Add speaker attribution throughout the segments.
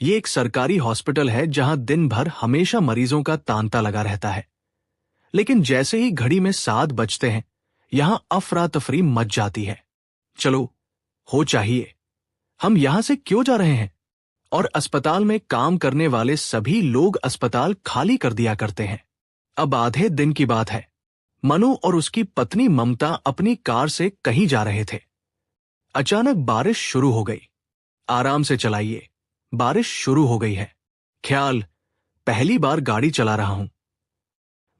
Speaker 1: ये एक सरकारी हॉस्पिटल है जहां दिन भर हमेशा मरीजों का तांता लगा रहता है। लेकिन जैसे ही घड़ी में 7 बजते हैं, यहां अफरा तफरी मच जाती है। चलो, हो चाहिए, हम यहां से क्यों जा रहे हैं? और अस्पताल में काम करने वाले सभी लोग अस्पताल खाली कर दिया करते हैं। अब आधे दिन की बात है। मनु और उसकी पत्नी ममता अपनी कार से कहीं जा रहे थे। अचानक बारिश शुरू हो गई। आराम से चलाइए, बारिश शुरू हो गई है। ख्याल, पहली बार गाड़ी चला रहा हूं।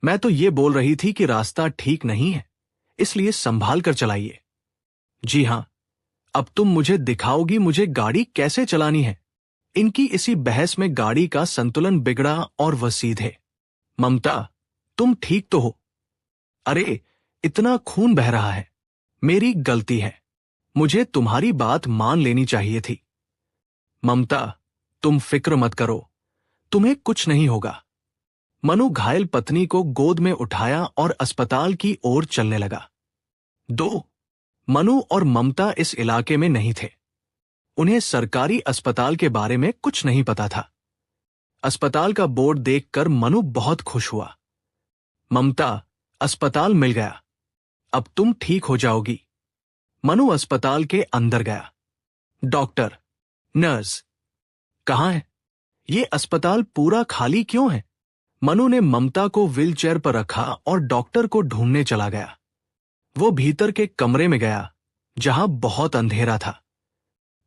Speaker 1: मैं तो ये बोल रही थी कि रास्ता ठीक नहीं है, इसलिए संभाल कर चलाइए। जी हां, अब तुम मुझे दिखाओगी मुझे गाड़ी कैसे चलानी है। इनकी इसी बहस में गाड़ी का संतुलन बिगड़ा और वह सीधे। ममता, तुम ठीक तो हो? अरे, इतना खून बह रहा है। मेरी गलती है, मुझे तुम्हारी बात मान लेनी चाहिए थी। ममता, तुम फिक्र मत करो, तुम्हें कुछ नहीं होगा। मनु घायल पत्नी को गोद में उठाया और अस्पताल की ओर चलने लगा। मनु और ममता इस इलाके में नहीं थे। उन्हें सरकारी अस्पताल के बारे में कुछ नहीं पता था। अस्पताल का बोर्ड देखकर मनु बहुत खुश हुआ। ममता, अस्पताल मिल गया, अब तुम ठीक हो जाओगी। मनु अस्पताल के अंदर गया। डॉक्टर, नर्स कहाँ है? ये अस्पताल पूरा खाली क्यों है? मनु ने ममता को व्हीलचेयर पर रखा और डॉक्टर को ढूंढने चला गया। वो भीतर के कमरे में गया, जहां बहुत अंधेरा था।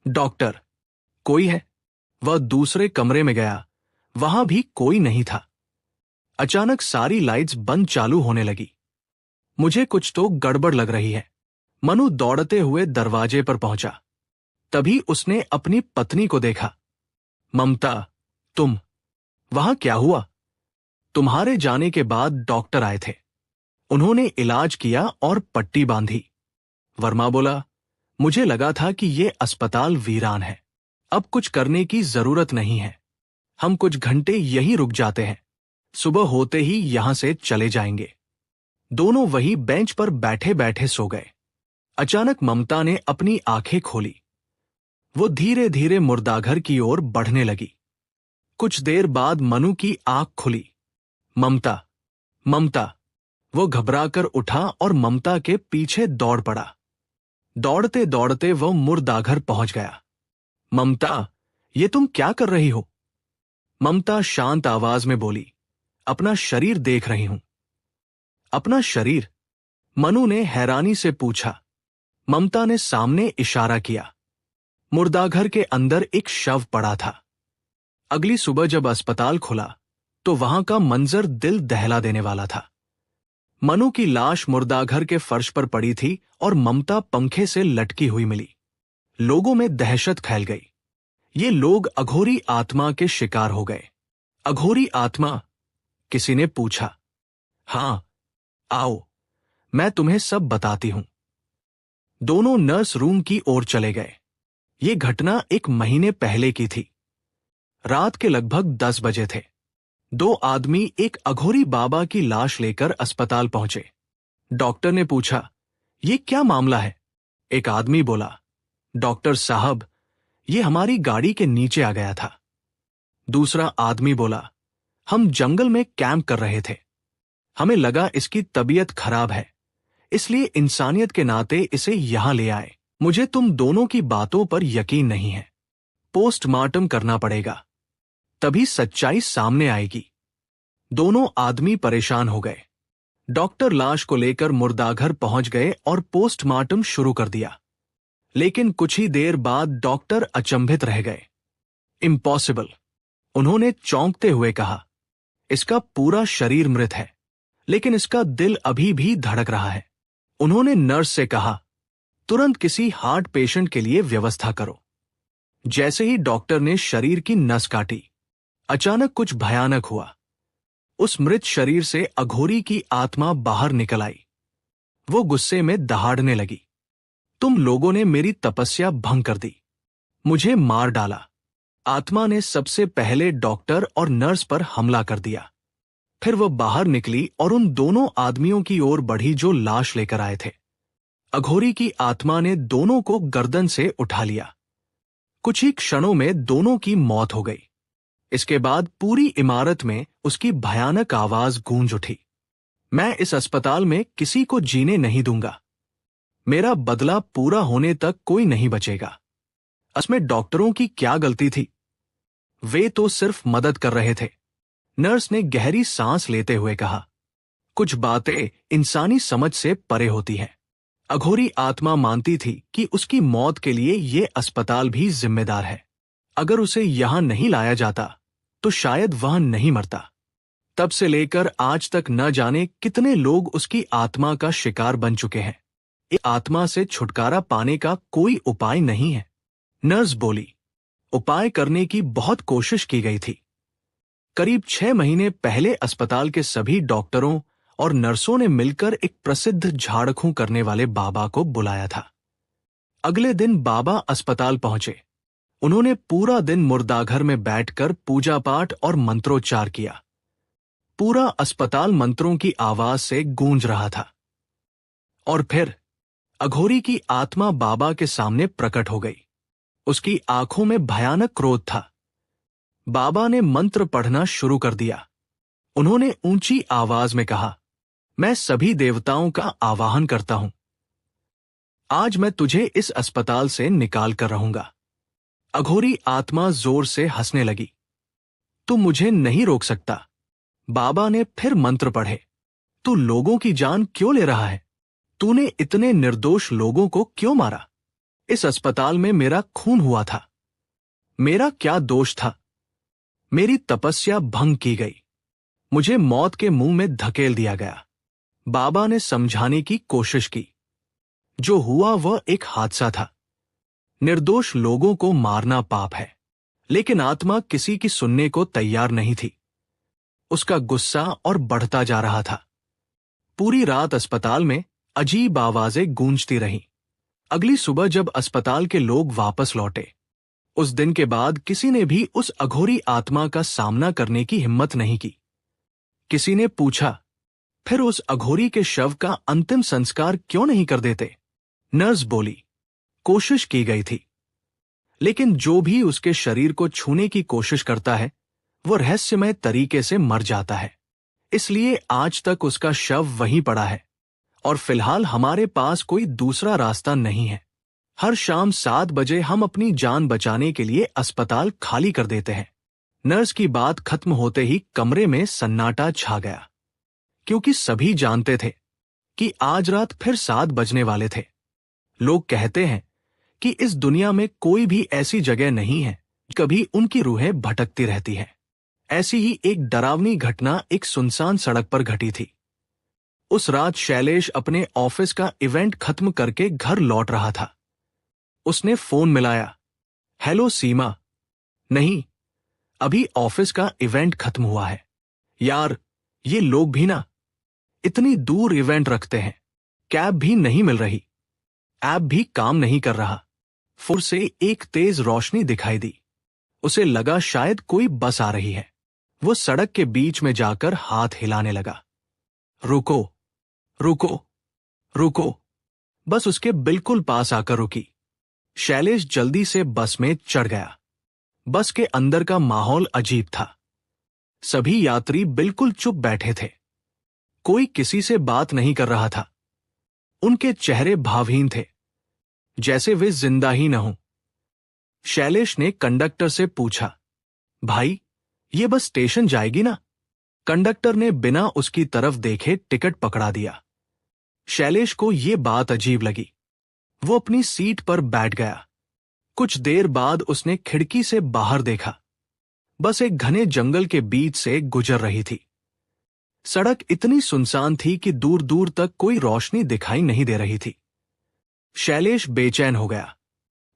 Speaker 1: डॉक्टर, कोई है? वह दूसरे कमरे में गया, वहां भी कोई नहीं था। अचानक सारी लाइट्स बंद चालू होने लगी। मुझे कुछ तो गड़बड़ लग रही है। मनु दौड़ते हुए दरवाजे पर पहुंचा। तभी उसने अपनी पत्नी को देखा। ममता, वहां क्या हुआ? तुम्हारे जाने के बाद डॉक्टर आए थे। उन्होंने इलाज किया और पट्टी बांधी। वर्मा बोला, मुझे लगा था कि ये अस्पताल वीरान है। अब कुछ करने की जरूरत नहीं है। हम कुछ घंटे यहीं रुक जाते हैं। सुबह होते ही यहां से चले जाएंगे। दोनों वही बेंच पर बैठे बैठे सो गए। अचानक ममता ने अपनी आंखें खोली। वो धीरे धीरे मुर्दाघर की ओर बढ़ने लगी। कुछ देर बाद मनु की आंख खुली। ममता। वो घबराकर उठा और ममता के पीछे दौड़ पड़ा। दौड़ते दौड़ते वो मुर्दाघर पहुंच गया। ममता, ये तुम क्या कर रही हो? ममता शांत आवाज में बोली, अपना शरीर देख रही हूं। अपना शरीर? मनु ने हैरानी से पूछा। ममता ने सामने इशारा किया। मुर्दाघर के अंदर एक शव पड़ा था। अगली सुबह जब अस्पताल खुला तो वहां का मंजर दिल दहला देने वाला था। मनु की लाश मुर्दाघर के फर्श पर पड़ी थी और ममता पंखे से लटकी हुई मिली। लोगों में दहशत फैल गई। ये लोग अघोरी आत्मा के शिकार हो गए। अघोरी आत्मा? किसी ने पूछा। हां, आओ, मैं तुम्हें सब बताती हूं। दोनों नर्स रूम की ओर चले गए। ये घटना 1 महीने पहले की थी। रात के लगभग 10 बजे थे। 2 आदमी एक अघोरी बाबा की लाश लेकर अस्पताल पहुंचे। डॉक्टर ने पूछा, ये क्या मामला है? एक आदमी बोला, डॉक्टर साहब, ये हमारी गाड़ी के नीचे आ गया था। दूसरा आदमी बोला, हम जंगल में कैंप कर रहे थे। हमें लगा इसकी तबीयत खराब है, इसलिए इंसानियत के नाते इसे यहां ले आए। मुझे तुम दोनों की बातों पर यकीन नहीं है। पोस्टमार्टम करना पड़ेगा, तभी सच्चाई सामने आएगी। दोनों आदमी परेशान हो गए। डॉक्टर लाश को लेकर मुर्दाघर पहुंच गए और पोस्टमार्टम शुरू कर दिया। लेकिन कुछ ही देर बाद डॉक्टर अचंभित रह गए। इम्पॉसिबल, उन्होंने चौंकते हुए कहा। इसका पूरा शरीर मृत है, लेकिन इसका दिल अभी भी धड़क रहा है। उन्होंने नर्स से कहा, तुरंत किसी हार्ट पेशेंट के लिए व्यवस्था करो। जैसे ही डॉक्टर ने शरीर की नस काटी, अचानक कुछ भयानक हुआ। उस मृत शरीर से अघोरी की आत्मा बाहर निकल आई। वो गुस्से में दहाड़ने लगी। तुम लोगों ने मेरी तपस्या भंग कर दी, मुझे मार डाला। आत्मा ने सबसे पहले डॉक्टर और नर्स पर हमला कर दिया। फिर वह बाहर निकली और उन दोनों आदमियों की ओर बढ़ी जो लाश लेकर आए थे। अघोरी की आत्मा ने दोनों को गर्दन से उठा लिया। कुछ ही क्षणों में दोनों की मौत हो गई। इसके बाद पूरी इमारत में उसकी भयानक आवाज गूंज उठी। मैं इस अस्पताल में किसी को जीने नहीं दूंगा। मेरा बदला पूरा होने तक कोई नहीं बचेगा। इसमें डॉक्टरों की क्या गलती थी? वे तो सिर्फ मदद कर रहे थे। नर्स ने गहरी सांस लेते हुए कहा, कुछ बातें इंसानी समझ से परे होती हैं। अघोरी आत्मा मानती थी कि उसकी मौत के लिए ये अस्पताल भी जिम्मेदार है। अगर उसे यहां नहीं लाया जाता तो शायद वह नहीं मरता। तब से लेकर आज तक न जाने कितने लोग उसकी आत्मा का शिकार बन चुके हैं। इस आत्मा से छुटकारा पाने का कोई उपाय नहीं है। नर्स बोली, उपाय करने की बहुत कोशिश की गई थी। करीब 6 महीने पहले अस्पताल के सभी डॉक्टरों और नर्सों ने मिलकर एक प्रसिद्ध झाड़फूंक करने वाले बाबा को बुलाया था। अगले दिन बाबा अस्पताल पहुंचे। उन्होंने पूरा दिन मुर्दाघर में बैठकर पूजा पाठ और मंत्रोच्चार किया। पूरा अस्पताल मंत्रों की आवाज से गूंज रहा था। और फिर अघोरी की आत्मा बाबा के सामने प्रकट हो गई। उसकी आंखों में भयानक क्रोध था। बाबा ने मंत्र पढ़ना शुरू कर दिया। उन्होंने ऊंची आवाज में कहा, मैं सभी देवताओं का आवाहन करता हूं। आज मैं तुझे इस अस्पताल से निकाल कर रहूंगा। अघोरी आत्मा जोर से हंसने लगी। तू मुझे नहीं रोक सकता। बाबा ने फिर मंत्र पढ़े। तू लोगों की जान क्यों ले रहा है? तूने इतने निर्दोष लोगों को क्यों मारा? इस अस्पताल में मेरा खून हुआ था। मेरा क्या दोष था? मेरी तपस्या भंग की गई। मुझे मौत के मुंह में धकेल दिया गया। बाबा ने समझाने की कोशिश की। जो हुआ वह एक हादसा था। निर्दोष लोगों को मारना पाप है। लेकिन आत्मा किसी की सुनने को तैयार नहीं थी। उसका गुस्सा और बढ़ता जा रहा था। पूरी रात अस्पताल में अजीब आवाजें गूंजती रहीं। अगली सुबह जब अस्पताल के लोग वापस लौटे, उस दिन के बाद किसी ने भी उस अघोरी आत्मा का सामना करने की हिम्मत नहीं की। किसी ने पूछा, फिर उस अघोरी के शव का अंतिम संस्कार क्यों नहीं कर देते? नर्स बोली, कोशिश की गई थी, लेकिन जो भी उसके शरीर को छूने की कोशिश करता है वो रहस्यमय तरीके से मर जाता है। इसलिए आज तक उसका शव वहीं पड़ा है और फिलहाल हमारे पास कोई दूसरा रास्ता नहीं है। हर शाम 7 बजे हम अपनी जान बचाने के लिए अस्पताल खाली कर देते हैं। नर्स की बात खत्म होते ही कमरे में सन्नाटा छा गया, क्योंकि सभी जानते थे कि आज रात फिर 7 बजने वाले थे। लोग कहते हैं कि इस दुनिया में कोई भी ऐसी जगह नहीं है, कभी उनकी रूहें भटकती रहती हैं। ऐसी ही एक डरावनी घटना एक सुनसान सड़क पर घटी थी। उस रात शैलेश अपने ऑफिस का इवेंट खत्म करके घर लौट रहा था। उसने फोन मिलाया। हेलो सीमा। नहीं, अभी ऑफिस का इवेंट खत्म हुआ है। यार, ये लोग भी ना इतनी दूर इवेंट रखते हैं। कैब भी नहीं मिल रही। ऐप भी काम नहीं कर रहा। फुर से एक तेज रोशनी दिखाई दी। उसे लगा शायद कोई बस आ रही है। वो सड़क के बीच में जाकर हाथ हिलाने लगा। रुको, रुको, रुको। बस उसके बिल्कुल पास आकर रुकी। शैलेश जल्दी से बस में चढ़ गया। बस के अंदर का माहौल अजीब था। सभी यात्री बिल्कुल चुप बैठे थे। कोई किसी से बात नहीं कर रहा था। उनके चेहरे भावहीन थे, जैसे वे जिंदा ही न हों। शैलेश ने कंडक्टर से पूछा, भाई, ये बस स्टेशन जाएगी ना? कंडक्टर ने बिना उसकी तरफ देखे टिकट पकड़ा दिया। शैलेश को ये बात अजीब लगी। वो अपनी सीट पर बैठ गया। कुछ देर बाद उसने खिड़की से बाहर देखा। बस एक घने जंगल के बीच से गुजर रही थी। सड़क इतनी सुनसान थी कि दूर दूर तक कोई रोशनी दिखाई नहीं दे रही थी। शैलेश बेचैन हो गया।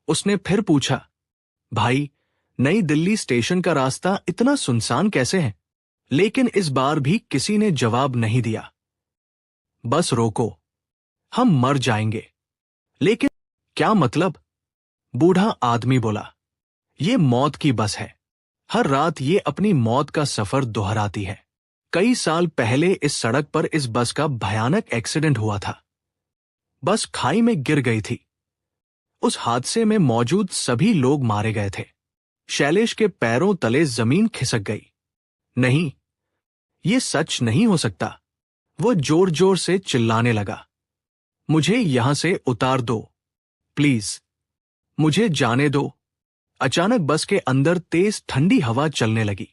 Speaker 1: उसने फिर पूछा, भाई, नई दिल्ली स्टेशन का रास्ता इतना सुनसान कैसे है? लेकिन इस बार भी किसी ने जवाब नहीं दिया। बस रोको, हम मर जाएंगे। लेकिन क्या मतलब? बूढ़ा आदमी बोला, ये मौत की बस है। हर रात ये अपनी मौत का सफर दोहराती है। कई साल पहले इस सड़क पर इस बस का भयानक एक्सीडेंट हुआ था। बस खाई में गिर गई थी। उस हादसे में मौजूद सभी लोग मारे गए थे। शैलेश के पैरों तले जमीन खिसक गई। नहीं, ये सच नहीं हो सकता। वो जोर जोर से चिल्लाने लगा, मुझे यहां से उतार दो, प्लीज, मुझे जाने दो। अचानक बस के अंदर तेज ठंडी हवा चलने लगी।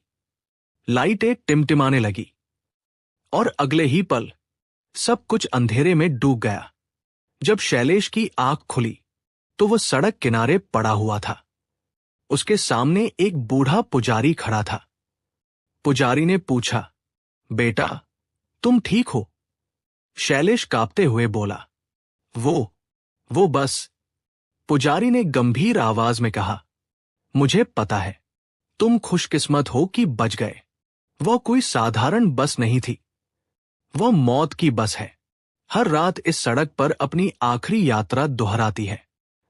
Speaker 1: लाइटें टिमटिमाने लगी और अगले ही पल सब कुछ अंधेरे में डूब गया। जब शैलेश की आंख खुली तो वो सड़क किनारे पड़ा हुआ था। उसके सामने एक बूढ़ा पुजारी खड़ा था। पुजारी ने पूछा, बेटा, तुम ठीक हो? शैलेश कांपते हुए बोला, वो बस। पुजारी ने गंभीर आवाज में कहा, मुझे पता है, तुम खुशकिस्मत हो कि बच गए। वो कोई साधारण बस नहीं थी, वो मौत की बस है। हर रात इस सड़क पर अपनी आखिरी यात्रा दोहराती है।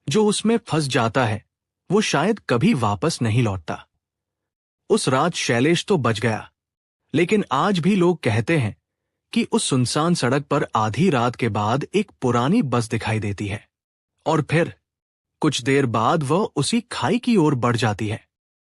Speaker 1: जो उसमें फंस जाता है वो शायद कभी वापस नहीं लौटता। उस रात शैलेश तो बच गया, लेकिन आज भी लोग कहते हैं कि उस सुनसान सड़क पर आधी रात के बाद एक पुरानी बस दिखाई देती है और फिर कुछ देर बाद वह उसी खाई की ओर बढ़ जाती है।